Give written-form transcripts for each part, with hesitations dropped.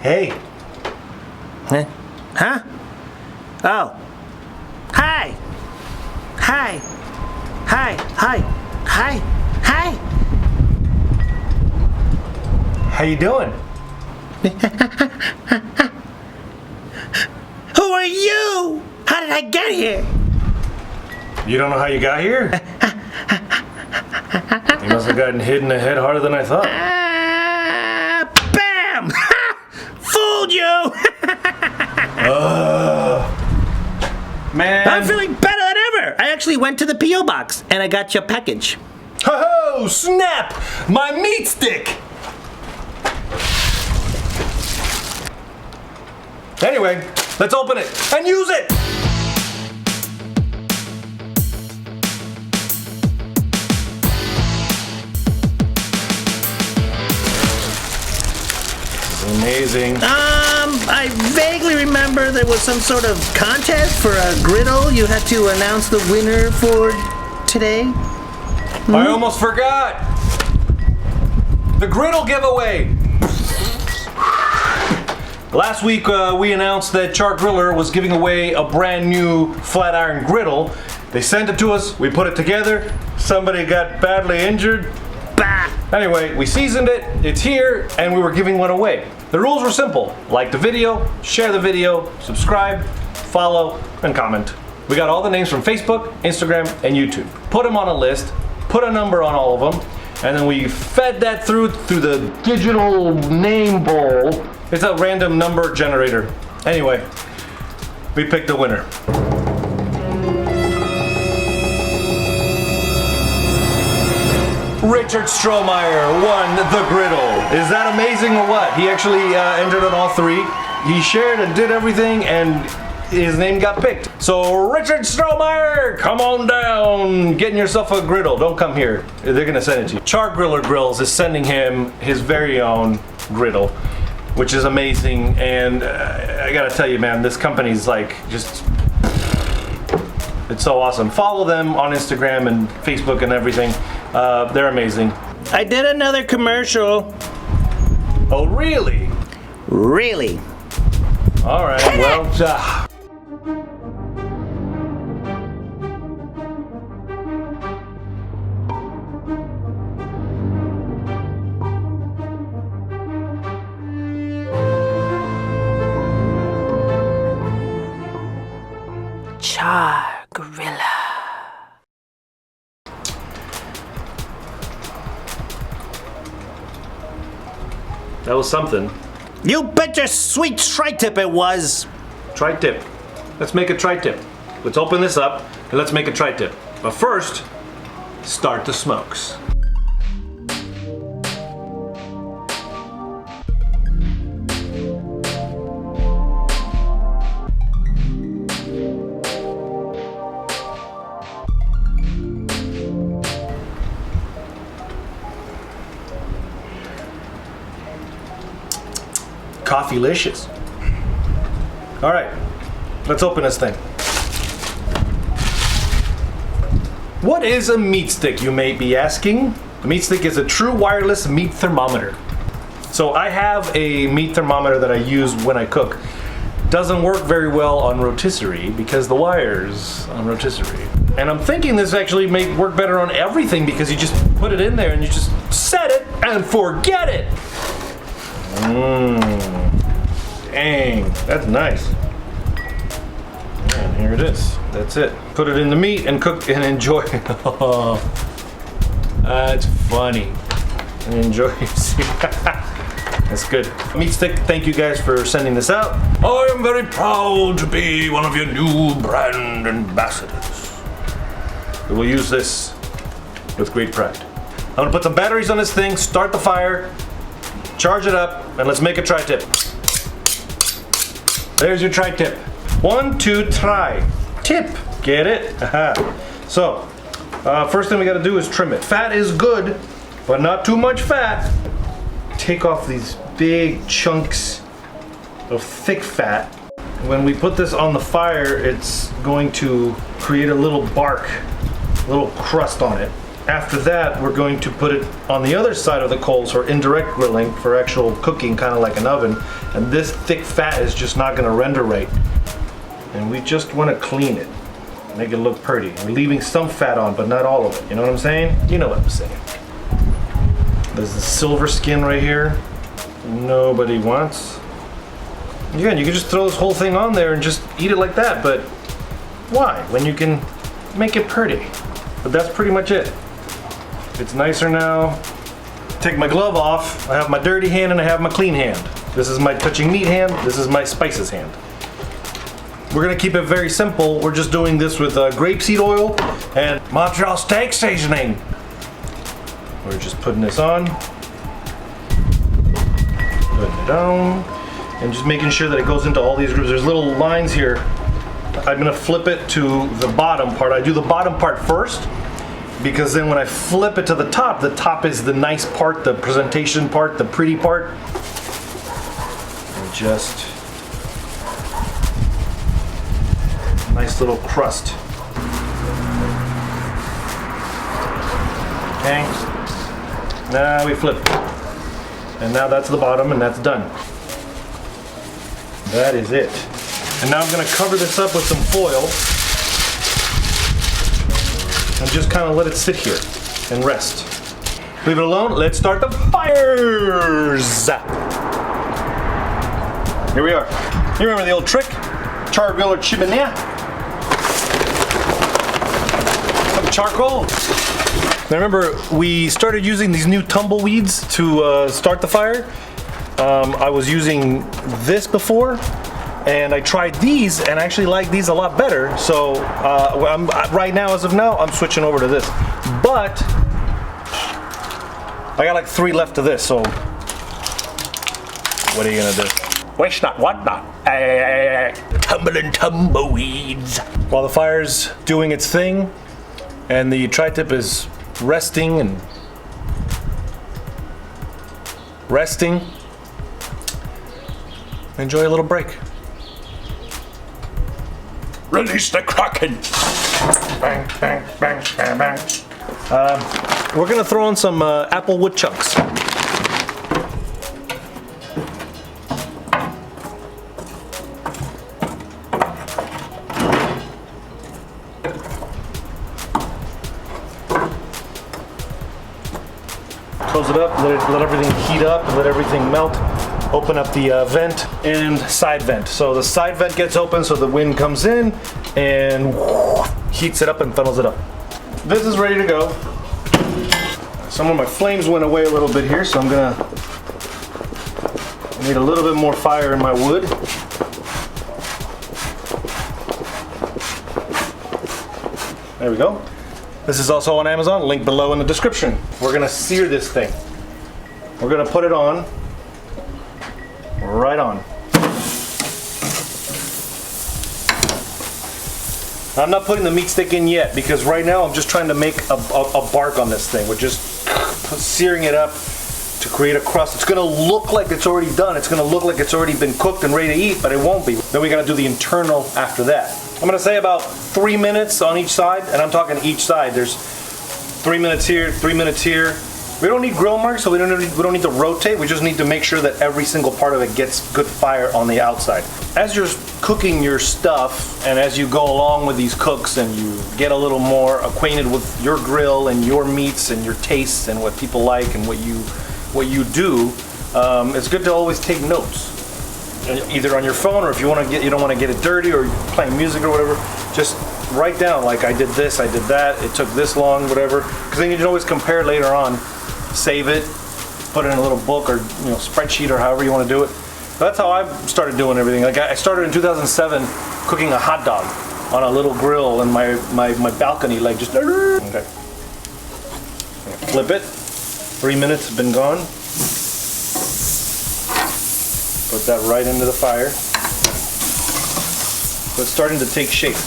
Hey. Huh? Oh. Hi. Hi. Hi. Hi. Hi. Hi. How you doing? Who are you? How did I get here? You don't know how you got here? You must have gotten hit in the head harder than I thought. Bam! Fooled you! Man. I'm feeling better than ever. I actually went to the P.O. box and I got your package. Ho-ho! Snap! My meat stick! Anyway, let's open it and use it! Amazing. I vaguely remember there was some sort of contest for a griddle. You had to announce the winner for today. I almost forgot. The griddle giveaway. Last week we announced that Char-Griller was giving away a brand new flat iron griddle. They sent it to us. We put it together. Somebody got badly injured. Bah! Anyway, we seasoned it, it's here, and we were giving one away. The rules were simple. Like the video, share the video, subscribe, follow, and comment. We got all the names from Facebook, Instagram, and YouTube. Put them on a list, put a number on all of them, and then we fed that through the digital name bowl. It's a random number generator. Anyway, we picked the winner. Richard Strohmeyer won the griddle. Is that amazing or what? He actually entered on all three. He shared and did everything, and his name got picked. So Richard Strohmeyer, come on down, getting yourself a griddle. Don't come here. They're gonna send it to you. Char-Griller Grills is sending him his very own griddle, which is amazing. And I gotta tell you, man, this company's like just. It's so awesome. Follow them on Instagram and Facebook and everything. They're amazing. I did another commercial. Oh, really? Really? All right, well, Char-Griller. that was something. You bet your sweet Tri Tip it was. Tri Tip. Let's make a Tri Tip. Let's open this up and let's make a Tri Tip. But first, start the smokes. Coffeelicious. All right, let's open this thing. What is a meat stick, you may be asking? A meat stick is a true wireless meat thermometer. So I have a meat thermometer that I use when I cook. Doesn't work very well on rotisserie because the wires on rotisserie. And I'm thinking this actually may work better on everything because you just put it in there and you just set it and forget it. Dang, that's nice. And here it is. That's it. Put it in the meat and cook and enjoy. That's funny. And enjoy. That's good. MeatStick, thank you guys for sending this out. I am very proud to be one of your new brand ambassadors. We will use this with great pride. I'm gonna put some batteries on this thing, start the fire, charge it up, and let's make a Tri Tip. There's your Tri Tip. 1, 2, try. Tip. Get it? So, first thing we gotta do is trim it. Fat is good, but not too much fat. Take off these big chunks of thick fat. When we put this on the fire, it's going to create a little bark, a little crust on it. After that, we're going to put it on the other side of the coals for indirect grilling, for actual cooking, kind of like an oven. And this thick fat is just not going to render right. And we just want to clean it, make it look pretty. We're leaving some fat on, but not all of it. You know what I'm saying? You know what I'm saying. There's the silver skin right here. Nobody wants. Again, you can just throw this whole thing on there and just eat it like that, but why? When you can make it pretty. But that's pretty much it. It's nicer now. Take my glove off. I have my dirty hand and I have my clean hand. This is my touching meat hand. This is my spices hand. We're gonna keep it very simple. We're just doing this with grapeseed oil and Montreal steak seasoning. We're just putting this on, putting it down, and just making sure that it goes into all these grooves. There's little lines here. I'm gonna flip it to the bottom part. I do the bottom part first, because then when I flip it to the top is the nice part, the presentation part, the pretty part. And just nice little crust. Okay. Now we flip. And now that's the bottom and that's done. That is it. And now I'm gonna cover this up with some foil and just kind of let it sit here and rest. Leave it alone. Let's start the fires. Here we are. You remember the old trick? Char-Griller chimenea. Some charcoal. Now remember, we started using these new tumbleweeds to start the fire. I was using this before, and I tried these and I actually like these a lot better. So right now, as of now, I'm switching over to this. But I got like 3 left of this, so what are you gonna do? Waste not, want not. Tumbling tumbleweeds. While the fire's doing its thing, and the tri-tip is resting and resting, enjoy a little break. Release the Kraken. Bang, bang, bang, bang, bang. We're gonna throw in some apple wood chunks. Close it up, let everything heat up, let everything melt. Open up the vent and side vent. So the side vent gets open so the wind comes in and heats it up and funnels it up. This is ready to go. Some of my flames went away a little bit here, so I need a little bit more fire in my wood. There we go. This is also on Amazon, link below in the description. We're gonna sear this thing. We're gonna put it on, right on. I'm not putting the meat stick in yet because right now I'm just trying to make a bark on this thing. We're just searing it up to create a crust. It's gonna look like it's already done. It's gonna look like it's already been cooked and ready to eat, but it won't be. Then we gotta do the internal after that. I'm gonna say about 3 minutes on each side, and I'm talking each side. There's 3 minutes here, 3 minutes here. We don't need grill marks, so we don't need to rotate. We just need to make sure that every single part of it gets good fire on the outside. As you're cooking your stuff, and as you go along with these cooks, and you get a little more acquainted with your grill and your meats and your tastes and what people like and what you do, it's good to always take notes. Either on your phone, or if you don't want to get it dirty, or you're playing music or whatever, just write down like I did this, I did that, it took this long, whatever, because then you can always compare later on. Save it, put it in a little book or spreadsheet or however you want to do it. But that's how I started doing everything. Like I started in 2007 cooking a hot dog on a little grill in my balcony, like just okay. Flip it. 3 minutes have been gone. Put that right into the fire. So it's starting to take shape.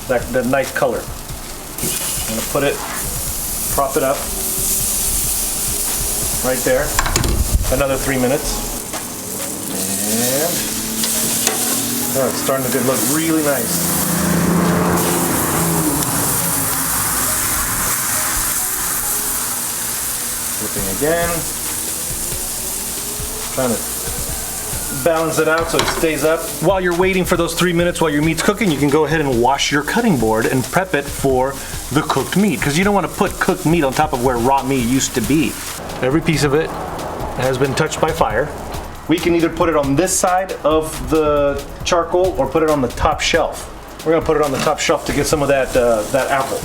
That nice color. I'm gonna put it, prop it up. Right there. Another 3 minutes. And it's starting to look really nice. Flipping again. Trying to balance it out so it stays up. While you're waiting for those 3 minutes while your meat's cooking, you can go ahead and wash your cutting board and prep it for the cooked meat, because you don't want to put cooked meat on top of where raw meat used to be. Every piece of it has been touched by fire. We can either put it on this side of the charcoal or put it on the top shelf. We're gonna put it on the top shelf to get some of that apple.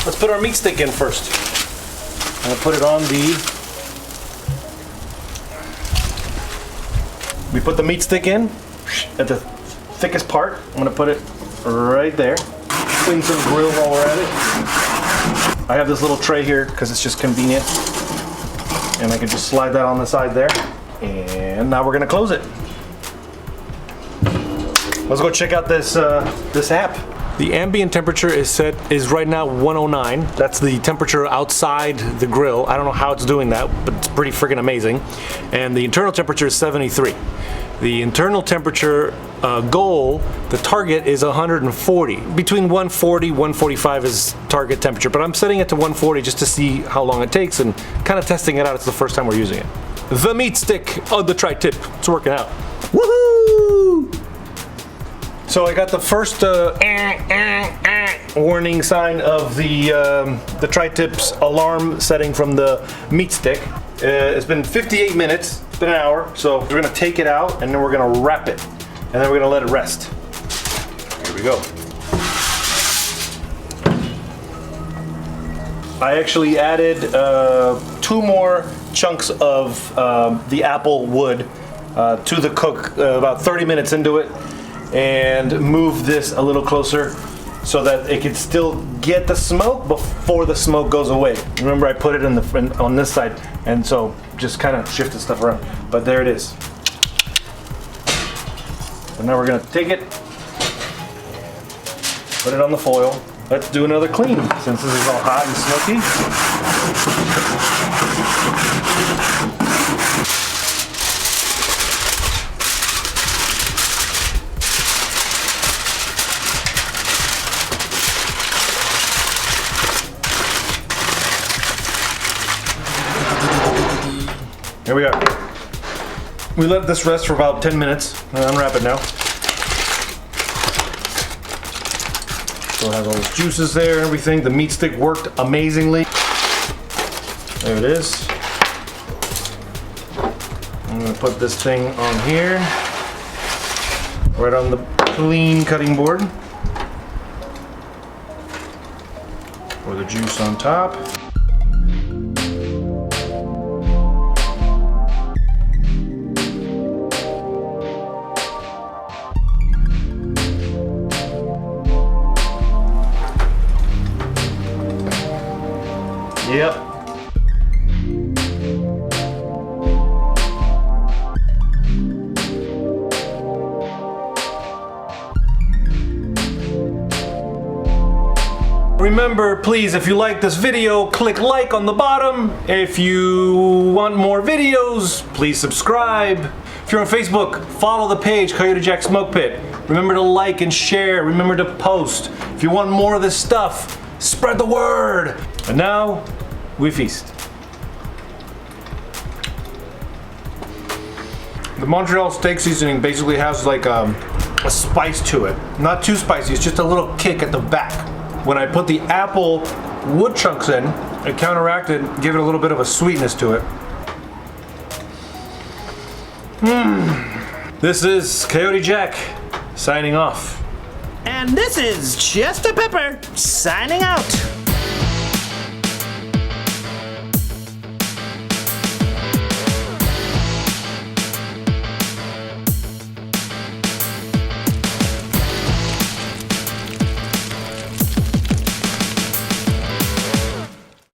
Let's put our meat stick in first. I'm gonna put it on we put the meat stick in at the thickest part. I'm gonna put it right there. Clean some grill while we're at it. I have this little tray here because it's just convenient. And I can just slide that on the side there. And now we're gonna close it. Let's go check out this app. The ambient temperature is right now 109. That's the temperature outside the grill. I don't know how it's doing that, but it's pretty freaking amazing. And the internal temperature is 73. The internal temperature goal, the target is 140. Between 140, 145 is target temperature, but I'm setting it to 140 just to see how long it takes and kind of testing it out. It's the first time we're using it. The MeatStick on the Tri Tip. It's working out. Woohoo! So I got the first warning sign of the Tri Tip's alarm setting from the MeatStick. It's been 58 minutes. It's been an hour. So we're gonna take it out and then we're gonna wrap it, and then we're gonna let it rest. Here we go. I actually added 2 more chunks of the apple wood to the cook about 30 minutes into it, and move this a little closer so that it can still get the smoke before the smoke goes away. Remember, I put it on this side, and so just kind of shifted stuff around. But there it is. And now we're gonna take it, put it on the foil. Let's do another clean since this is all hot and smoky. Here we go. We let this rest for about 10 minutes. Unwrap it now. Still has all those juices there and everything. The meat stick worked amazingly. There it is. I'm gonna put this thing on here. Right on the clean cutting board. Pour the juice on top. Yep. Remember, please, if you like this video, click like on the bottom. If you want more videos, please subscribe. If you're on Facebook, follow the page, Coyote Jack Smoke Pit. Remember to like and share. Remember to post. If you want more of this stuff, spread the word. And now, we feast. The Montreal steak seasoning basically has like a spice to it. Not too spicy, it's just a little kick at the back. When I put the apple wood chunks in, it counteracted, gave it a little bit of a sweetness to it. This is Coyote Jack signing off. And this is Just a Pepper signing out.